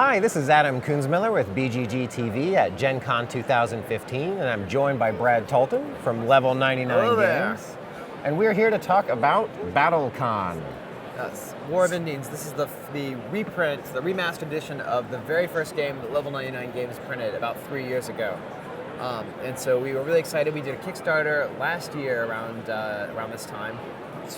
Hi, this is Adam Kunzmiller with BGG TV at Gen Con 2015, and I'm joined by Brad Tolton from Level 99 Hello there. Games. And we're here to talk about BattleCON. Yes, War of Indines. This is the reprint, the remastered edition of the very first game that Level 99 Games printed about 3 years ago. And so we were really excited. We did a Kickstarter last year around this time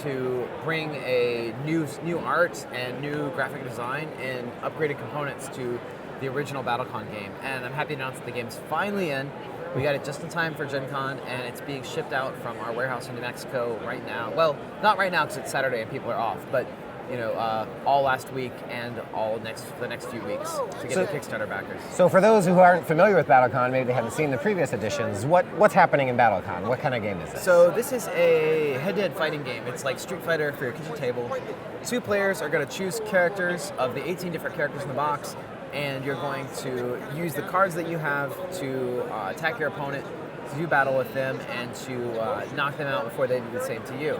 to bring a new art and new graphic design and upgraded components to the original BattleCON game. And I'm happy to announce that the game's finally in. We got it just in time for Gen Con, and it's being shipped out from our warehouse in New Mexico right now. Well, not right now because it's Saturday and people are off, but all last week and the next few weeks to get the Kickstarter backers. So for those who aren't familiar with BattleCON, maybe they haven't seen the previous editions, what's happening in BattleCON? What kind of game is this? So this is a head-to-head fighting game. It's like Street Fighter for your kitchen table. 2 players are going to choose characters of the 18 different characters in the box, and you're going to use the cards that you have to attack your opponent, to do battle with them, and to knock them out before they do the same to you.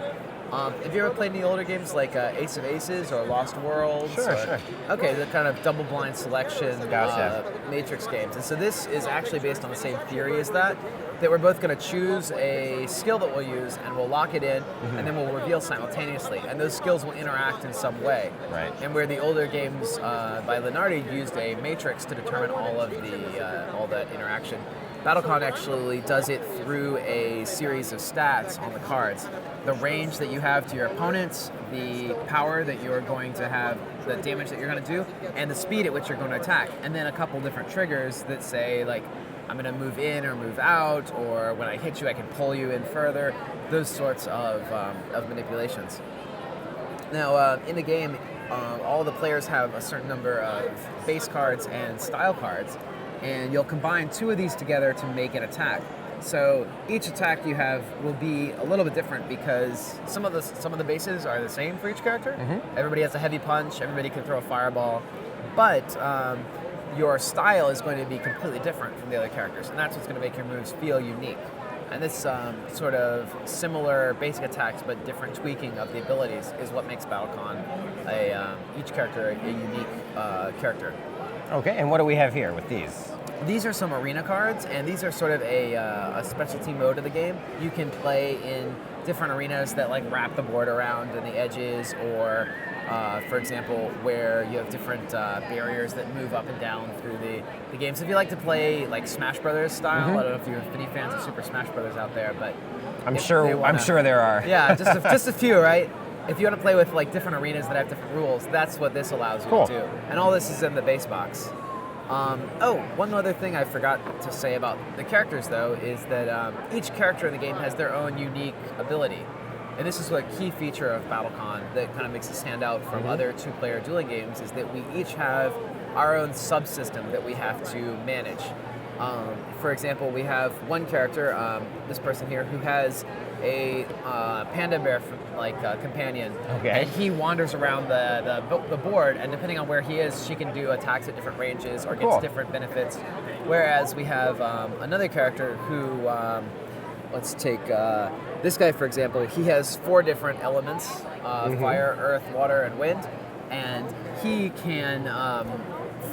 Have you ever played any older games like Ace of Aces or Lost Worlds? Sure. Okay, the kind of double-blind selection Gotcha. Matrix games. And so this is actually based on the same theory as that we're both going to choose a skill that we'll use and we'll lock it in, and then we'll reveal simultaneously. And those skills will interact in some way. Right. And where the older games by Lenardi used a matrix to determine all that interaction, BattleCON actually does it through a series of stats on the cards. The range that you have to your opponents, the power that you're going to have, the damage that you're going to do, and the speed at which you're going to attack. And then a couple different triggers that say, like, I'm going to move in or move out, or when I hit you, I can pull you in further. Those sorts of manipulations. Now, in the game, all the players have a certain number of base cards and style cards, and you'll combine 2 of these together to make an attack. So each attack you have will be a little bit different because some of the bases are the same for each character. Mm-hmm. Everybody has a heavy punch. Everybody can throw a fireball, but your style is going to be completely different from the other characters, and that's what's going to make your moves feel unique. And this sort of similar basic attacks but different tweaking of the abilities is what makes BattleCON each character a unique character. Okay, and what do we have here with these? These are some arena cards, and these are sort of a specialty mode of the game. You can play in different arenas that like wrap the board around and the edges, or for example, where you have different barriers that move up and down through the game. So if you like to play like Smash Brothers style, I don't know if you have any fans of Super Smash Brothers out there, but I'm sure there are. Yeah, just a few, right? If you want to play with like different arenas that have different rules, that's what this allows you to do. And all this is in the base box. One other thing I forgot to say about the characters, though, is that each character in the game has their own unique ability. And this is a key feature of BattleCON that kind of makes it stand out from other 2-player dueling games, is that we each have our own subsystem that we have to manage. For example, we have one character, this person here, who has a panda bear companion, and he wanders around the board, and depending on where he is, she can do attacks at different ranges or gets different benefits. Whereas we have another character who, let's take this guy for example. He has 4 different elements: fire, earth, water, and wind, and he can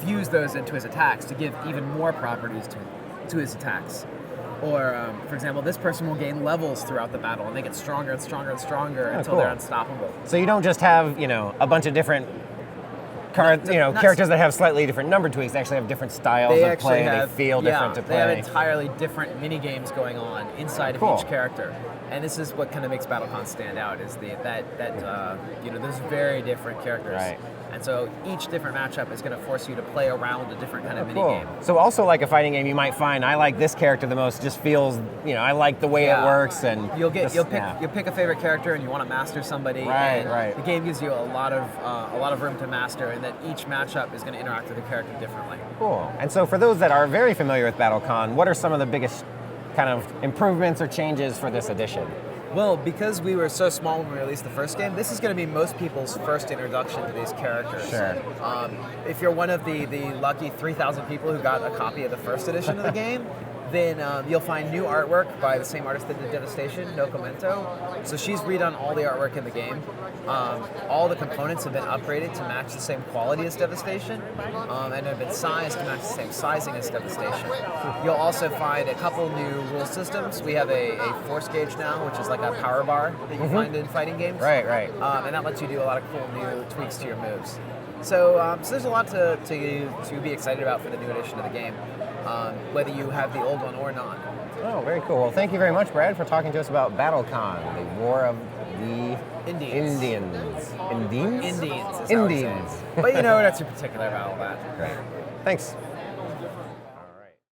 fuse those into his attacks to give even more properties to his attacks. Or, for example, this person will gain levels throughout the battle, and they get stronger and stronger and stronger until they're unstoppable. So you don't just have, a bunch of different characters that have slightly different number tweaks. They actually have different styles of play. They feel different to play. They have entirely different mini games going on inside of each character. And this is what kind of makes BattleCON stand out, is those very different characters. Right. And so each different matchup is going to force you to play around a different kind of mini game. So also like a fighting game, you might find I like this character the most. Just feels, I like the way it works, and you'll pick a favorite character, and you want to master somebody. Right. The game gives you a lot of room to master, and that each matchup is going to interact with the character differently. Cool. And so for those that are very familiar with BattleCON, what are some of the biggest kind of improvements or changes for this edition? Well, because we were so small when we released the first game, this is going to be most people's first introduction to these characters. Sure. If you're one of the lucky 3,000 people who got a copy of the first edition of the game, Then you'll find new artwork by the same artist that did Devastation, No Commento. So she's redone all the artwork in the game. All the components have been upgraded to match the same quality as Devastation, and have been sized to match the same sizing as Devastation. You'll also find a couple new rule systems. We have a force gauge now, which is like a power bar that you find in fighting games. Right. And that lets you do a lot of cool new tweaks to your moves. So there's a lot to be excited about for the new edition of the game, whether you have the old one or not. Oh, very cool. Well, thank you very much, Brad, for talking to us about BattleCON, the War of the Indines. Indines? Indines. Indines. But you know, we're not too particular about all that. Great. Thanks.